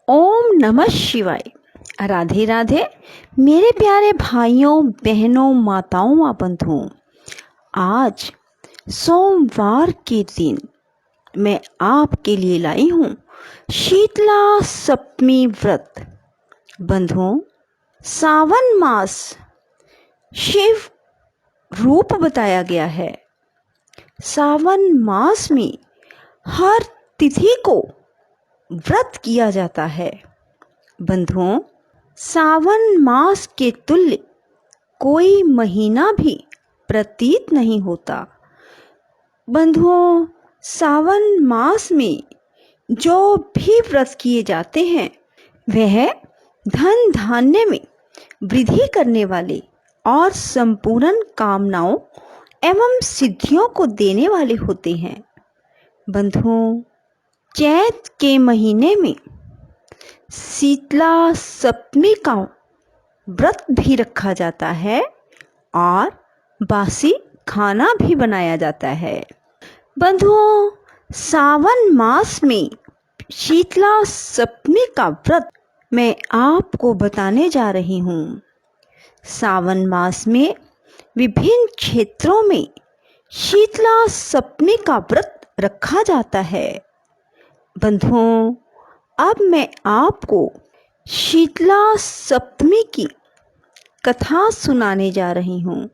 ओम नमः शिवाय। राधे राधे मेरे प्यारे भाइयों बहनों माताओं व बंधुओं। आज सोमवार के दिन मैं आपके लिए लाई हूँ शीतला सप्तमी व्रत। बंधुओं, सावन मास शिव रूप बताया गया है। सावन मास में हर तिथि को व्रत किया जाता है। बंधुओं, सावन मास के तुल्य कोई महीना भी प्रतीत नहीं होता। बंधुओं, सावन मास में जो भी व्रत किए जाते हैं वह धन धान्य में वृद्धि करने वाले और संपूर्ण कामनाओं एवं सिद्धियों को देने वाले होते हैं। बंधुओं, चैत के महीने में शीतला सप्तमी का व्रत भी रखा जाता है और बासी खाना भी बनाया जाता है। बंधुओं, सावन मास में शीतला सप्तमी का व्रत मैं आपको बताने जा रही हूँ। सावन मास में विभिन्न क्षेत्रों में शीतला सप्तमी का व्रत रखा जाता है। बंधुओं, अब मैं आपको शीतला सप्तमी की कथा सुनाने जा रही हूँ।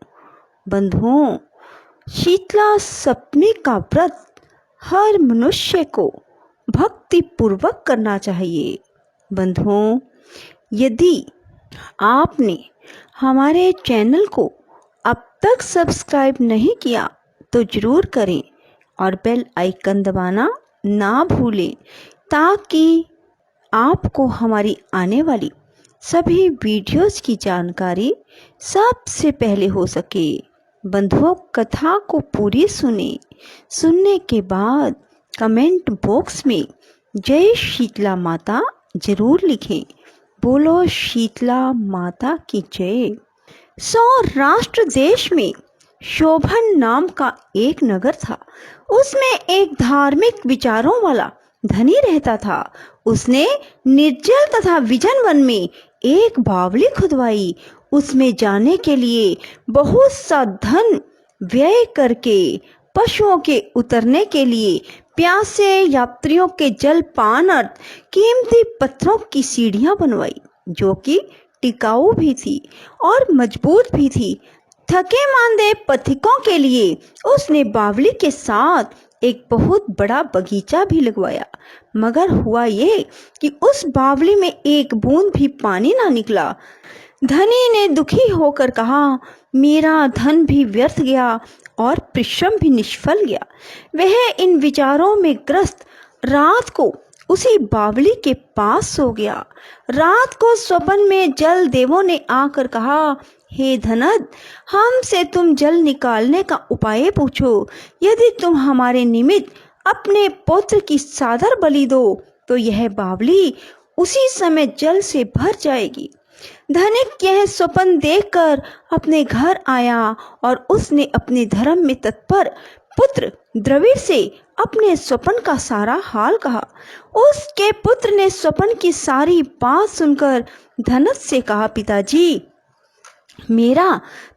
बंधुओं, शीतला सप्तमी का व्रत हर मनुष्य को भक्ति पूर्वक करना चाहिए। बंधुओं, यदि आपने हमारे चैनल को अब तक सब्सक्राइब नहीं किया तो ज़रूर करें और बेल आइकन दबाना ना भूलें ताकि आपको हमारी आने वाली सभी वीडियोस की जानकारी सबसे पहले हो सके। बंधुओं, कथा को पूरी सुनने के बाद कमेंट बॉक्स में जय शीतला माता जरूर लिखें। बोलो शीतला माता की जय। सौराष्ट्र देश में शोभन नाम का एक नगर था। उसमें एक धार्मिक विचारों वाला धनी रहता था। उसने निर्जल तथा विजन वन में एक बावली खुदवाई। उसमें जाने के लिए बहुत सा धन व्यय करके पशुओं के उतरने के लिए प्यासे यात्रियों के जल पान अर्थ कीमती पत्थरों की सीढ़ियां बनवाई, जो कि टिकाऊ भी थी और मजबूत भी थी। थके मांदे पथिकों के लिए उसने बावली के साथ एक बहुत बड़ा बगीचा भी लगवाया। मगर हुआ ये कि उस बावली में एक बूंद भी पानी ना निकला। धनी ने दुखी होकर कहा, मेरा धन भी व्यर्थ गया और परिश्रम भी निष्फल गया। वह इन विचारों में ग्रस्त रात को उसी बावली के पास सो गया। रात को स्वप्न में जल देवों ने आकर कहा, हे धनद, हमसे तुम जल निकालने का उपाय पूछो। यदि तुम हमारे निमित्त अपने पुत्र की सादर बलि दो तो यह बावली उसी समय जल से भर जाएगी। धनिक यह स्वप्न देखकर अपने घर आया और उसने अपने धर्म में तत्पर पुत्र द्रविड़ से अपने स्वप्न का सारा हाल कहा। उसके पुत्र ने स्वप्न की सारी बात सुनकर धनद से कहा, पिताजी, मेरा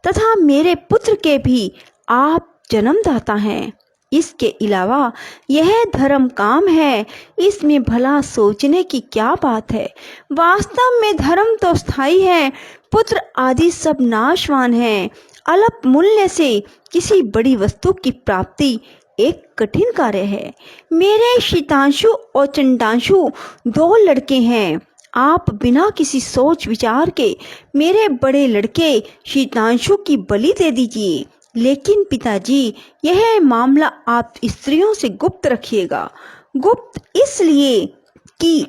तथा मेरे पुत्र के भी आप जन्मदाता हैं। इसके अलावा यह धर्म काम है, इसमें भला सोचने की क्या बात है। वास्तव में धर्म तो स्थायी है, पुत्र आदि सब नाशवान हैं। अल्प मूल्य से किसी बड़ी वस्तु की प्राप्ति एक कठिन कार्य है। मेरे शीतांशु और चंडांशु दो लड़के हैं। आप बिना किसी सोच विचार के मेरे बड़े लड़के शीतांशु की बलि दे दीजिए। लेकिन पिताजी, यह मामला आप स्त्रियों से गुप्त रखिएगा। गुप्त इसलिए कि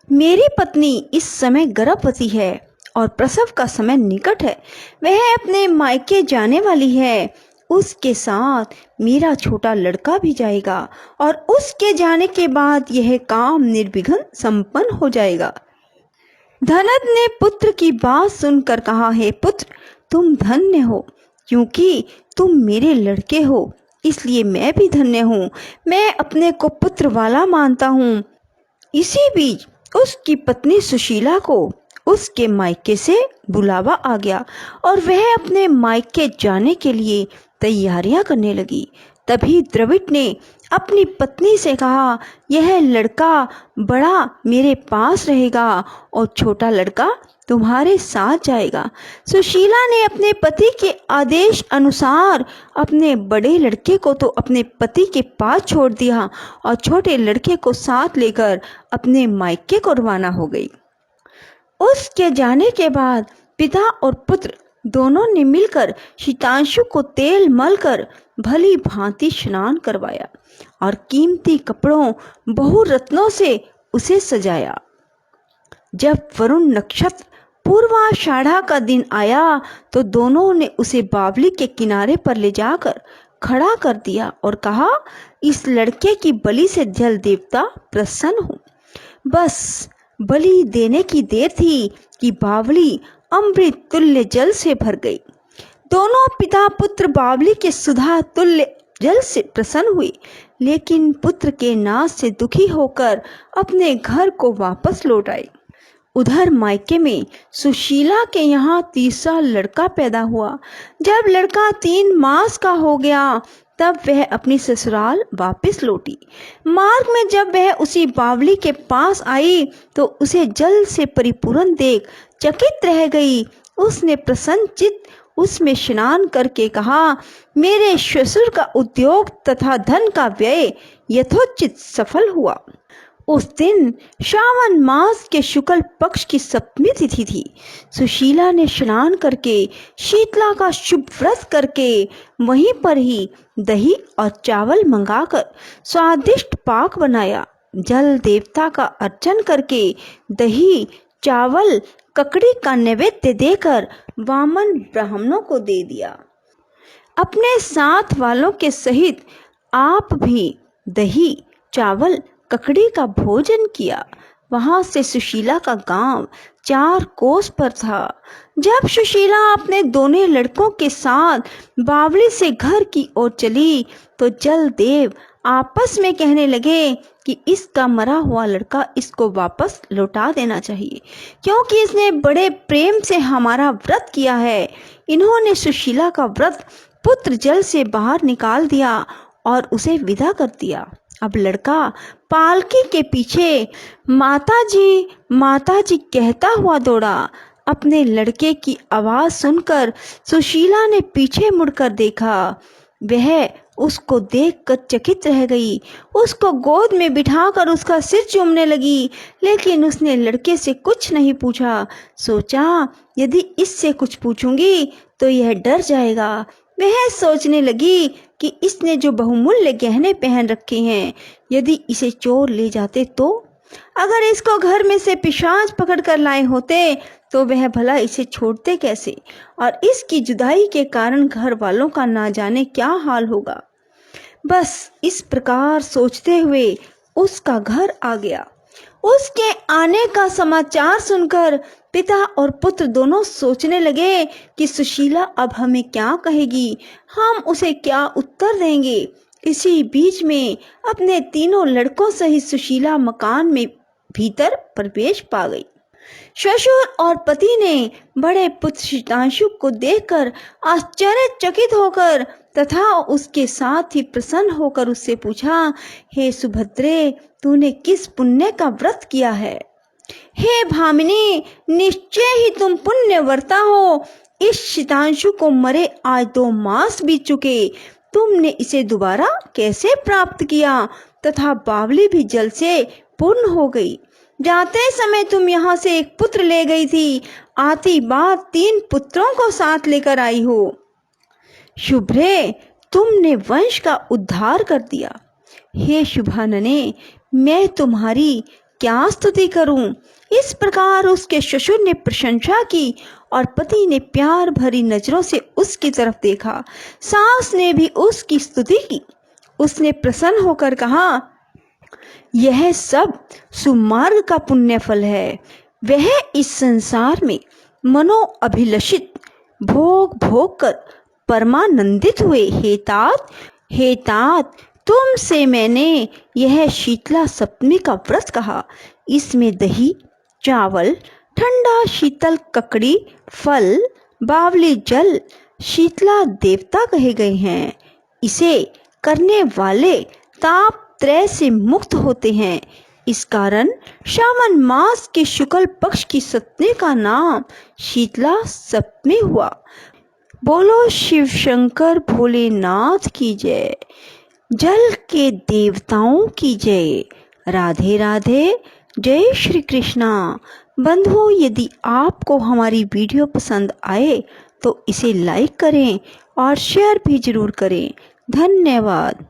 मेरी पत्नी इस समय गर्भवती है और प्रसव का समय निकट है। वह अपने मायके जाने वाली है। उसके साथ मेरा छोटा लड़का भी जाएगा और उसके जाने के बाद यह काम निर्विघ्न संपन्न हो जाएगा। धनद ने पुत्र की बात सुनकर कहा, हे पुत्र, तुम धन्य हो, क्योंकि तुम मेरे लड़के हो, इसलिए मैं भी धन्य हूँ। मैं अपने को पुत्र वाला मानता हूँ। इसी बीच उसकी पत्नी सुशीला को उसके मायके से बुलावा आ गया और वह अपने मायके जाने के लिए तैयारियां करने लगी। तभी द्रविड़ ने अपनी पत्नी से कहा, यह लड़का बड़ा मेरे पास रहेगा और छोटा लड़का तुम्हारे साथ जाएगा। सुशीला ने अपने पति के आदेश अनुसार अपने बड़े लड़के को तो अपने पति के पास छोड़ दिया और छोटे लड़के को साथ लेकर अपने मायके को रवाना हो गई। उसके जाने के बाद पिता और पुत्र दोनों ने मिलकर शीतांशु को तेल मलकर भली भांति स्नान करवाया और कीमती कपड़ों बहुरत्नों से उसे सजाया। जब वरुण नक्षत्र पूर्वाषाढ़ा का दिन आया तो दोनों ने उसे बावली के किनारे पर ले जाकर खड़ा कर दिया और कहा, इस लड़के की बलि से जल देवता प्रसन्न हो। बस बलि देने की देर थी कि बावली अमृत तुल्य जल से भर गई। दोनों पिता पुत्र बावली के सुधा तुल्य जल से प्रसन्न हुए, लेकिन पुत्र के नाश से दुखी होकर अपने घर को वापस लौट आए। उधर मायके में सुशीला के यहाँ तीसरा लड़का पैदा हुआ। जब लड़का 3 मास का हो गया तब वह अपनी ससुराल वापस लौटी। मार्ग में जब वह उसी बावली के पास आई तो उसे जल से परिपूर्ण देख चकित रह गई। उसने प्रसन्नचित्त उसमें स्नान करके कहा, मेरे ससुर का उद्योग तथा धन का व्यय यथोचित सफल हुआ। उस दिन श्रावण मास के शुक्ल पक्ष की सप्तमी तिथि थी। सुशीला ने स्नान करके शीतला का शुभ व्रत करके वहीं पर ही दही और चावल मंगाकर स्वादिष्ट पाक बनाया। जल देवता का अर्चन करके दही चावल ककड़ी का नैवेद्य देकर वामन ब्राह्मणों को दे दिया। अपने साथ वालों के सहित आप भी दही चावल ककड़ी का भोजन किया। वहां से सुशीला का गांव 4 कोस पर था। जब सुशीला अपने दोनों लड़कों के साथ बावली से घर की ओर चली तो जलदेव आपस में कहने लगे कि इसका मरा हुआ लड़का इसको वापस लौटा देना चाहिए, क्योंकि इसने बड़े प्रेम से हमारा व्रत किया है। इन्होंने सुशीला का व्रत पुत्र जल से बाहर निकाल दिया और उसे विदा कर दिया। अब लड़का पालकी के पीछे माताजी कहता हुआ दौड़ा। अपने लड़के की आवाज सुनकर सुशीला ने पीछे मुड़कर देखा। वह उसको देखकर चकित रह गई। उसको गोद में बिठाकर उसका सिर चूमने लगी, लेकिन उसने लड़के से कुछ नहीं पूछा। सोचा, यदि इससे कुछ पूछूंगी तो यह डर जाएगा। वह सोचने लगी कि इसने जो बहुमूल्य गहने पहन रखे हैं, यदि इसे चोर ले जाते तो? अगर इसको घर में से पिशाच पकड़ कर लाए होते तो वह भला इसे छोड़ते कैसे, और इसकी जुदाई के कारण घर वालों का ना जाने क्या हाल होगा। बस इस प्रकार सोचते हुए उसका घर आ गया। उसके आने का समाचार सुनकर पिता और पुत्र दोनों सोचने लगे कि सुशीला अब हमें क्या कहेगी, हम उसे क्या उत्तर देंगे। इसी बीच में अपने तीनों लड़कों सहित सुशीला मकान में भीतर प्रवेश पा गई। ससुर और पति ने बड़े पुत्र शीतांशु को देखकर आश्चर्यचकित होकर तथा उसके साथ ही प्रसन्न होकर उससे पूछा, हे सुभद्रे, तूने किस पुण्य का व्रत किया है? हे भामिनी, निश्चय ही तुम पुण्यवर्ता हो। इस शीतांशु को मरे आज 2 मास बीत चुके, तुमने इसे दोबारा कैसे प्राप्त किया तथा बावली भी जल से पूर्ण हो गई। जाते समय तुम यहाँ से एक पुत्र ले गई थी, आती बात 3 पुत्रों को साथ लेकर आई हो। शुभ्रे, तुमने वंश का उद्धार कर दिया। हे शुभानने, मैं तुम्हारी क्या स्तुति करूं। इस प्रकार उसके ससुर ने प्रशंसा की और पति ने प्यार भरी नजरों से उसकी तरफ देखा। सास ने भी उसकी स्तुति की। उसने प्रसन्न होकर कहा, यह सब सुमार्ग का पुण्य फल है। वह इस संसार में मनो अभिलषित भोग भोग कर परमानंदित हुए। हे तात, तुमसे मैंने यह शीतला सप्तमी का व्रत कहा। इसमें दही, चावल, ठंडा शीतल ककड़ी, फल, बावली जल, शीतला देवता कहे गए हैं। इसे करने वाले ताप त्रय से मुक्त होते हैं। इस कारण श्रावण मास के शुक्ल पक्ष की सप्तमी का नाम शीतला सप्तमी हुआ। बोलो शिव शंकर भोलेनाथ की जय। जल के देवताओं की जय। राधे राधे। जय श्री कृष्णा। बंधुओं, यदि आपको हमारी वीडियो पसंद आए तो इसे लाइक करें और शेयर भी जरूर करें। धन्यवाद।